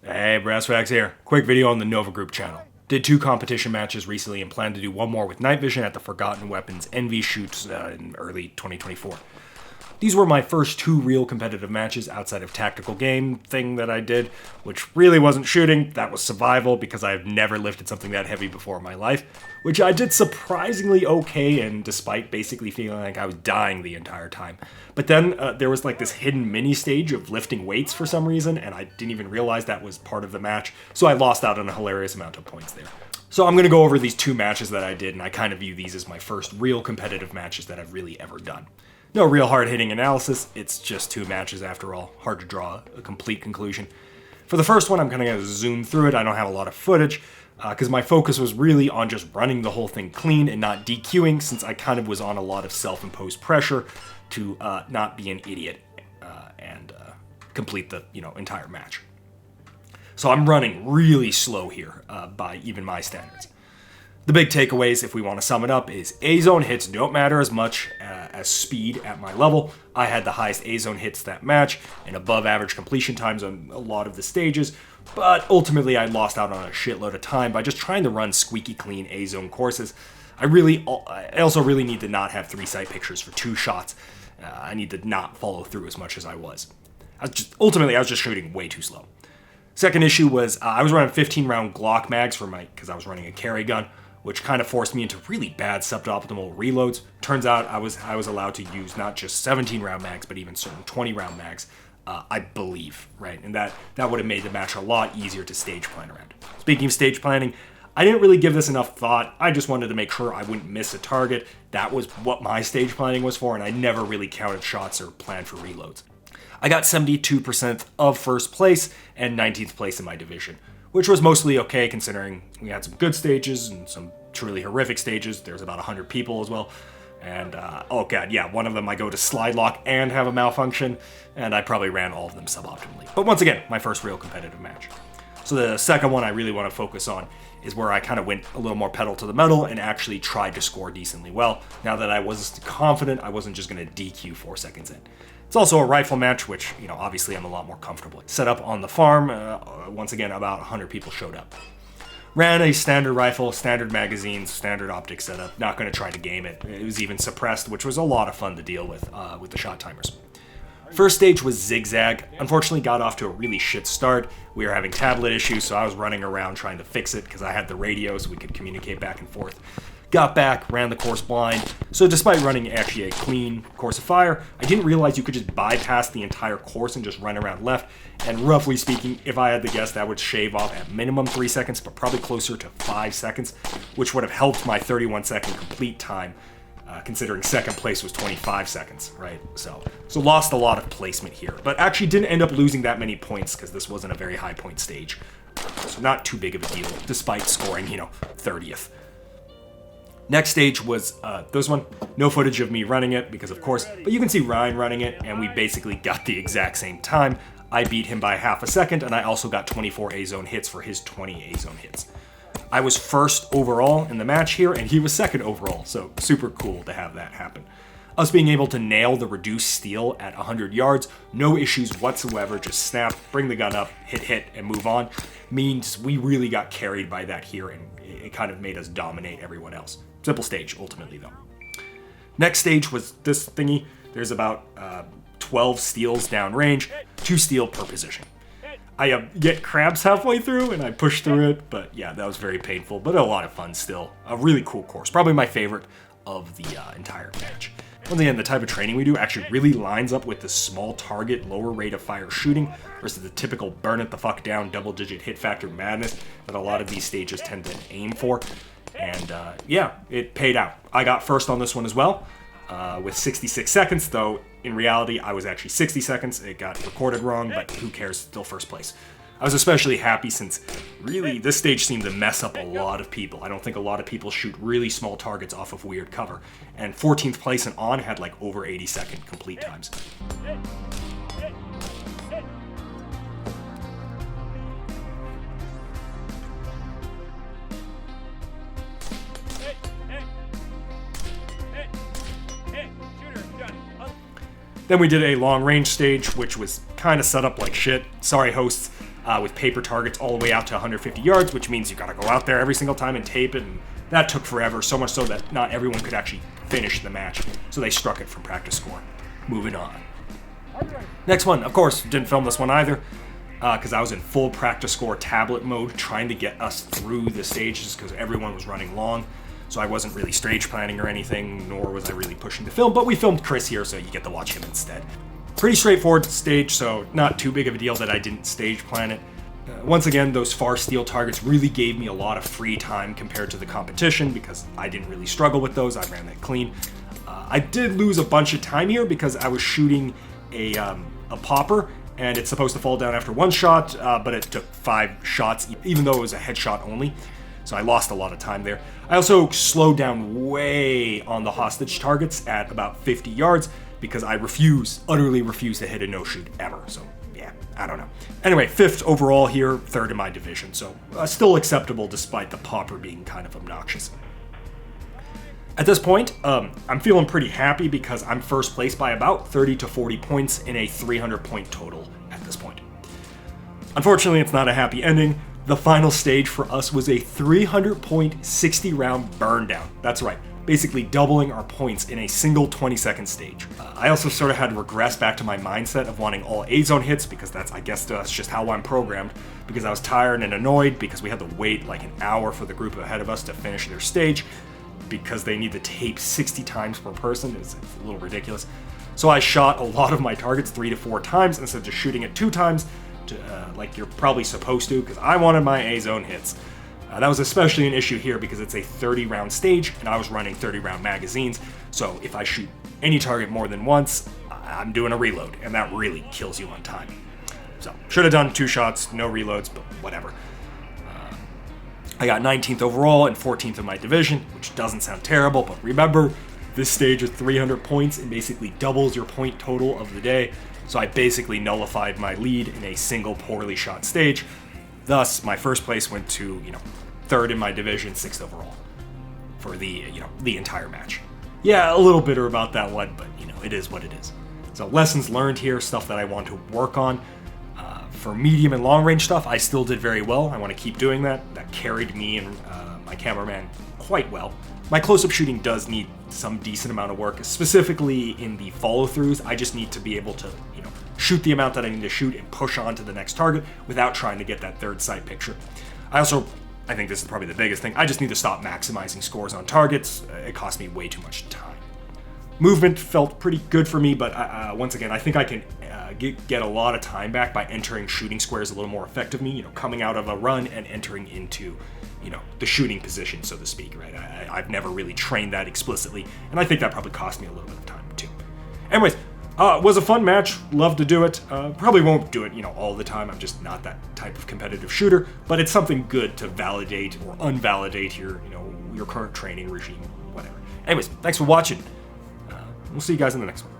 Hey, Brasswax here. Quick video on the Nova Group channel. Did 2 competition matches recently and plan to do 1 more with Night Vision at the Forgotten Weapons NV shoots in early 2024. These were my first 2 real competitive matches outside of tactical game thing that I did, which really wasn't shooting, that was survival because I've never lifted something that heavy before in my life, which I did surprisingly okay in despite basically feeling like I was dying the entire time. But then there was like this hidden mini stage of lifting weights for some reason, and I didn't even realize that was part of the match, so I lost out on a hilarious amount of points there. So I'm going to go over these 2 matches that I did, and I kind of view these as my first real competitive matches that I've really ever done. No real hard-hitting analysis, it's just 2 matches after all, hard to draw a complete conclusion. For the first one, I'm kind of going to zoom through it. I don't have a lot of footage, because my focus was really on just running the whole thing clean and not DQing, since I kind of was on a lot of self-imposed pressure to not be an idiot and complete the entire match. So I'm running really slow here by even my standards. The big takeaways, if we want to sum it up, is A-zone hits don't matter as much as speed at my level. I had the highest A-zone hits that match and above average completion times on a lot of the stages, but ultimately I lost out on a shitload of time by just trying to run squeaky clean A-zone courses. I also really need to not have 3 sight pictures for 2 shots. I need to not follow through as much as I was. Ultimately, I was just shooting way too slow. Second issue was I was running 15-round Glock mags because I was running a carry gun, which kind of forced me into really bad suboptimal reloads. Turns out I was allowed to use not just 17-round mags, but even certain 20-round mags, I believe, right? And that would have made the match a lot easier to stage plan around. Speaking of stage planning, I didn't really give this enough thought. I just wanted to make sure I wouldn't miss a target. That was what my stage planning was for, and I never really counted shots or planned for reloads. I got 72% of first place and 19th place in my division, which was mostly okay considering we had some good stages and some truly horrific stages. There's about 100 people as well. And, oh god, yeah, one of them I go to slide lock and have a malfunction, and I probably ran all of them suboptimally. But once again, my first real competitive match. So the second one I really want to focus on is where I kind of went a little more pedal to the metal and actually tried to score decently well, now that I was confident I wasn't just going to DQ 4 seconds in. It's also a rifle match, which, obviously I'm a lot more comfortable. Set up on the farm, once again, about 100 people showed up. Ran a standard rifle, standard magazines, standard optic setup, not going to try to game it. It was even suppressed, which was a lot of fun to deal with the shot timers. First stage was Zigzag. Unfortunately got off to a really shit start. We were having tablet issues, so I was running around trying to fix it because I had the radio so we could communicate back and forth. Got back, ran the course blind, so despite running actually a clean course of fire, I didn't realize you could just bypass the entire course and just run around left, and roughly speaking, if I had to guess, that would shave off at minimum 3 seconds, but probably closer to 5 seconds, which would have helped my 31-second complete time, considering second place was 25 seconds, right? So lost a lot of placement here, but actually didn't end up losing that many points because this wasn't a very high point stage. So not too big of a deal, despite scoring, 30th. Next stage was this one. No footage of me running it because of course, but you can see Ryan running it and we basically got the exact same time. I beat him by half a second and I also got 24 A-zone hits for his 20 A-zone hits. I was first overall in the match here and he was second overall, so super cool to have that happen. Us being able to nail the reduced steal at 100 yards, no issues whatsoever, just snap, bring the gun up, hit, and move on, means we really got carried by that here and it kind of made us dominate everyone else. Simple stage, ultimately, though. Next stage was this thingy. There's about 12 steals downrange, 2 steal per position. I get cramps halfway through, and I push through it, but yeah, that was very painful, but a lot of fun still. A really cool course, probably my favorite of the entire match. Once again, the type of training we do actually really lines up with the small target, lower rate of fire shooting versus the typical burn it the fuck down, double-digit hit factor madness that a lot of these stages tend to aim for. And yeah, it paid out. I got first on this one as well, with 66 seconds, though in reality I was actually 60 seconds. It got recorded wrong, but who cares, still first place. I was especially happy since really this stage seemed to mess up a lot of people. I don't think a lot of people shoot really small targets off of weird cover. And 14th place and on had like over 80-second complete times. Then we did a long range stage, which was kind of set up like shit. Sorry, hosts. with paper targets all the way out to 150 yards, which means you got to go out there every single time and tape it, and that took forever, so much so that not everyone could actually finish the match, so they struck it from practice score. Moving on. Next one, of course, didn't film this one either, because I was in full practice score tablet mode trying to get us through the stages because everyone was running long. So I wasn't really stage planning or anything, nor was I really pushing the film, but we filmed Chris here, so you get to watch him instead. Pretty straightforward stage, so not too big of a deal that I didn't stage plan it. Once again, those far steel targets really gave me a lot of free time compared to the competition because I didn't really struggle with those. I ran that clean. I did lose a bunch of time here because I was shooting a popper, and it's supposed to fall down after one shot, but it took 5 shots, even though it was a headshot only. So I lost a lot of time there. I also slowed down way on the hostage targets at about 50 yards because I utterly refuse to hit a no-shoot ever. So yeah, I don't know. Anyway, 5th overall here, 3rd in my division. So still acceptable despite the popper being kind of obnoxious. At this point, I'm feeling pretty happy because I'm first place by about 30 to 40 points in a 300-point total at this point. Unfortunately, it's not a happy ending. The final stage for us was a 300-point, 60-round burn down. That's right, basically doubling our points in a single 20-second stage. I also sort of had to regress back to my mindset of wanting all A-zone hits because I guess that's just how I'm programmed, because I was tired and annoyed because we had to wait like an hour for the group ahead of us to finish their stage because they need to tape 60 times per person. It's a little ridiculous. So I shot a lot of my targets 3 to 4 times instead of just shooting it 2 times, like you're probably supposed to, because I wanted my A-zone hits. That was especially an issue here because it's a 30-round stage, and I was running 30-round magazines, so if I shoot any target more than once, I'm doing a reload, and that really kills you on time. So, should have done 2 shots, no reloads, but whatever. I got 19th overall and 14th in my division, which doesn't sound terrible, but remember, this stage is 300 points and basically doubles your point total of the day, so I basically nullified my lead in a single poorly shot stage. Thus, my first place went to, 3rd in my division, 6th overall for the entire match. Yeah, a little bitter about that one, but, it is what it is. So lessons learned here, stuff that I want to work on. For medium and long range stuff, I still did very well. I want to keep doing that. That carried me and my cameraman quite well. My close-up shooting does need some decent amount of work, specifically in the follow-throughs. I just need to be able to, shoot the amount that I need to shoot and push on to the next target without trying to get that third sight picture. I think this is probably the biggest thing, I just need to stop maximizing scores on targets. It costs me way too much time. Movement felt pretty good for me, but once again, I think I can get a lot of time back by entering shooting squares a little more effectively, coming out of a run and entering into, the shooting position, so to speak, right? I've never really trained that explicitly, and I think that probably cost me a little bit of time, too. Anyways, was a fun match, love to do it. Probably won't do it, all the time, I'm just not that type of competitive shooter, but it's something good to validate or unvalidate your current training regime, whatever. Anyways, thanks for watching. We'll see you guys in the next one.